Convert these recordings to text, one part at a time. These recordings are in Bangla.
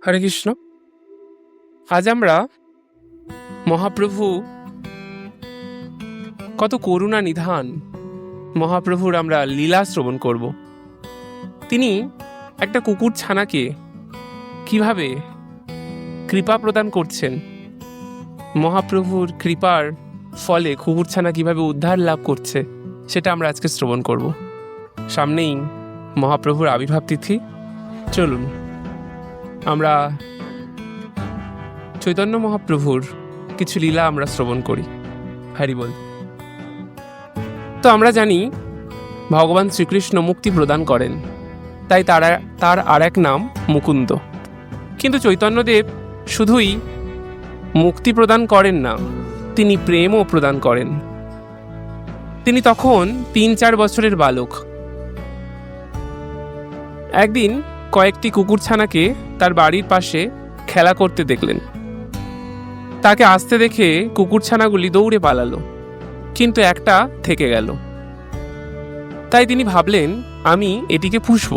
হরে কৃষ্ণ। আজ আমরা মহাপ্রভু কত করুণা নিধান মহাপ্রভুর আমরা লীলা শ্রবণ করব। তিনি একটা কুকুর ছানাকে কিভাবে কৃপা প্রদান করছেন, মহাপ্রভুর কৃপার ফলে কুকুর ছানা কিভাবে উদ্ধার লাভ করছে, সেটা আমরা আজকে শ্রবণ করব। সামনেই মহাপ্রভুর আবির্ভাব তিথি। চলুন আমরা চৈতন্য মহাপ্রভুর কিছু লীলা আমরা শ্রবণ করি। হরি বল। তো আমরা জানি ভগবান শ্রীকৃষ্ণ মুক্তি প্রদান করেন, তাই তার আর এক নাম মুকুন্দ। কিন্তু চৈতন্যদেব শুধুই মুক্তি প্রদান করেন না, তিনি প্রেমও প্রদান করেন। তিনি তখন 3-4 বছরের বালক। একদিন কয়েকটি কুকুরছানাকে তার বাড়ির পাশে খেলা করতে দেখলেন। তাকে আসতে দেখে কুকুরছানাগুলি দৌড়ে পালালো, কিন্তু একটা থেকে গেল। তাই তিনি ভাবলেন, আমি এটিকে পুষব।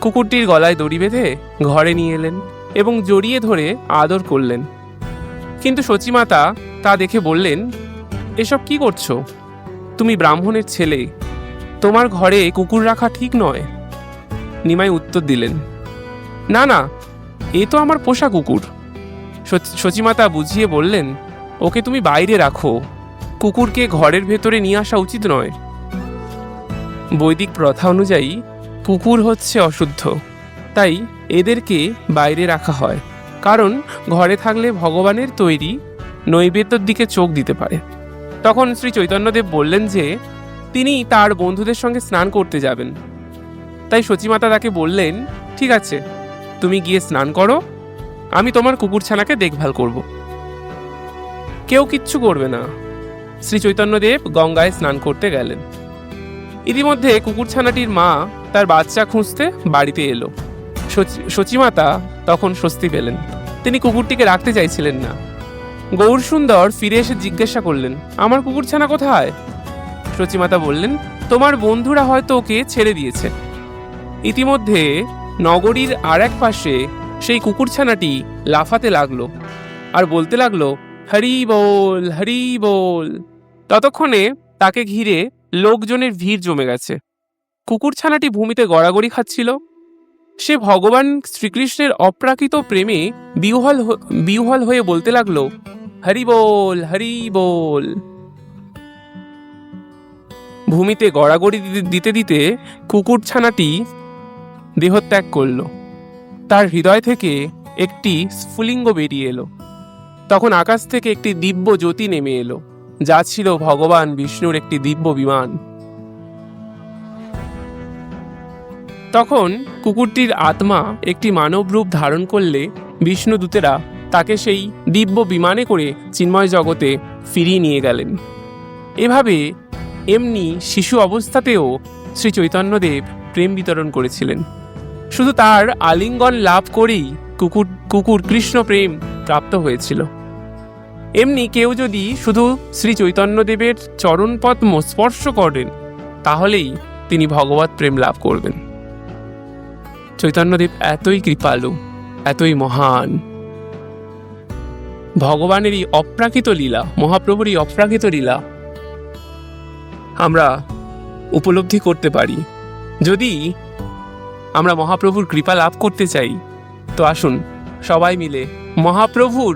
কুকুরটির গলায় দড়ি বেঁধে ঘরে নিয়ে এলেন এবং জড়িয়ে ধরে আদর করলেন। কিন্তু সচিমাতা তা দেখে বললেন, এসব কি করছো? তুমি ব্রাহ্মণের ছেলে, তোমার ঘরে কুকুর রাখা ঠিক নয়। নিমাই উত্তর দিলেন, না না, এ তো আমার পোষা কুকুর। সচিমাতা বুঝিয়ে বললেন, ওকে তুমি বাইরে রাখো, কুকুরকে ঘরের ভেতরে নিয়ে আসা উচিত নয়। বৈদিক প্রথা অনুযায়ী কুকুর হচ্ছে অশুদ্ধ, তাই এদেরকে বাইরে রাখা হয়, কারণ ঘরে থাকলে ভগবানের তৈরি নৈবেদ্যর দিকে চোখ দিতে পারে। তখন শ্রী চৈতন্যদেব বললেন যে তিনি তার বন্ধুদের সঙ্গে স্নান করতে যাবেন। তাই সচিমাতা তাকে বললেন, ঠিক আছে, তুমি গিয়ে স্নান করো, আমি তোমার কুকুরছানাকে দেখভাল করব। কেউ কিচ্ছু করবে না। শ্রী চৈতন্যদেব গঙ্গায় স্নান করতে গেলেন। ইতিমধ্যে কুকুরছানাটির মা তার বাচ্চা খুঁজতে বাড়িতে এলো। সচিমাতা তখন স্বস্তি পেলেন। তিনি কুকুরটিকে রাখতে চাইছিলেন না। গৌরসুন্দর ফিরে এসে জিজ্ঞাসা করলেন, আমার কুকুরছানা কোথায়? সচিমাতা বললেন, তোমার বন্ধুরা হয়তো ওকে ছেড়ে দিয়েছে। ইতিমধ্যে নগরীর আর এক পাশে সেই কুকুরছানাটি লাফাতে লাগলো আর বলতে লাগলো, হরি বল, হরি বল। ততক্ষণে তাকে ঘিরে লোকজনের ভিড় জমে গেছে। কুকুরছানাটি ভূমিতে গড়াগড়ি খাচ্ছিল। সে ভগবান শ্রীকৃষ্ণের অপ্রাকৃত প্রেমে বিহ্বল হয়ে বলতে লাগলো, হরি বল, হরি বল। ভূমিতে গড়াগড়ি দিতে দিতে কুকুরছানাটি দেহত্যাগ করল। তার হৃদয় থেকে একটি স্ফুলিঙ্গ বেরিয়ে এলো। তখন আকাশ থেকে একটি দিব্য জ্যোতি নেমে এলো, যা ছিল ভগবান বিষ্ণুর একটি দিব্য বিমান। তখন কুকুরটির আত্মা একটি মানব রূপ ধারণ করলে বিষ্ণুদূতেরা তাকে সেই দিব্য বিমানে করে চিন্ময় জগতে ফিরিয়ে নিয়ে গেলেন। এভাবে এমনি শিশু অবস্থাতেও শ্রী চৈতন্যদেব প্রেম বিতরণ করেছিলেন। শুধু তার আলিঙ্গন লাভ করেই কুকুর কৃষ্ণ প্রেম প্রাপ্ত হয়েছিল। এমনি কেউ যদি শুধু শ্রী চৈতন্যদেবের চরণ পদ্ম স্পর্শ করেন, তাহলেই তিনি ভগবত প্রেম লাভ করবেন। চৈতন্যদেব এতই কৃপালু, এতই মহান। ভগবানেরই অপ্রাকৃত লীলা, মহাপ্রভুরই অপ্রাকৃত লীলা আমরা উপলব্ধি করতে পারি। যদি আমরা মহাপ্রভুর কৃপা লাভ করতে চাই, তো আসুন সবাই মিলে মহাপ্রভুর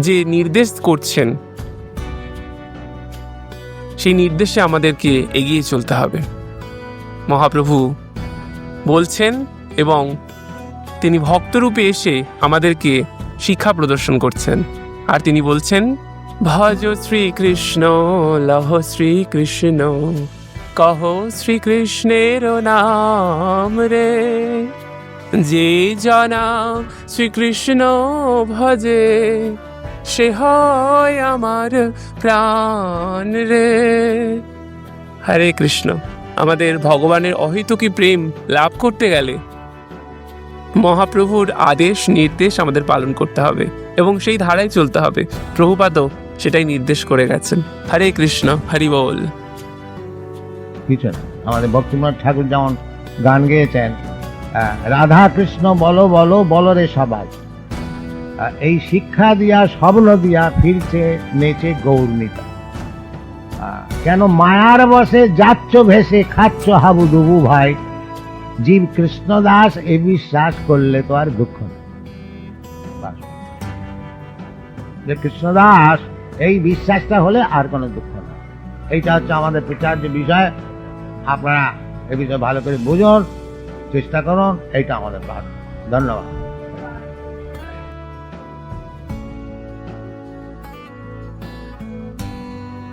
যে নির্দেশ করছেন, সেই নির্দেশে আমাদেরকে এগিয়ে চলতে হবে। মহাপ্রভু বলছেন এবং তিনি ভক্তরূপে এসে আমাদেরকে শিক্ষা প্রদর্শন করছেন। আর তিনি বলছেন, ভজ শ্রীকৃষ্ণ, লহ শ্রীকৃষ্ণ, কহ শ্রীকৃষ্ণের নাম রে। যে জনা শ্রীকৃষ্ণ ভজে, সে হয় আমার প্রাণ রে। হরে কৃষ্ণ। আমাদের ভগবানের অহেতুকী প্রেম লাভ করতে গেলে মহাপ্রভুর আদেশ নির্দেশ আমাদের পালন করতে হবে এবং সেই ধারায় চলতে হবে। প্রভুপাদও সেটাই নির্দেশ করে গেছেন। হরে কৃষ্ণ, হরি বল। আমাদের ভক্তিমনাথ ঠাকুর যেমন গান গেয়েছেন, রাধা কৃষ্ণ বলো বলো বলো রে সবাই, এই শিক্ষা দিয়া স্বপ্ন দিয়া ফিরছে নেচে গৌরনীতা। কেন মায়ার বসে যাচ্ছ ভেসে খাচ্ছ হাবুডুবু ভাই, জীব কৃষ্ণদাস এ বিশ্বাস করলে তো আর দুঃখ নেই। বাস। যে কৃষ্ণদাস এই বিশ্বাসটা হলে আর কোনো দুঃখ নেই। এইটা হচ্ছে আমাদের বিচার্য বিষয়। আপনারা এ বিষয়ে ভালো করে বুঝুন, চেষ্টা করুন, এইটা আমাদের কাজ। ধন্যবাদ।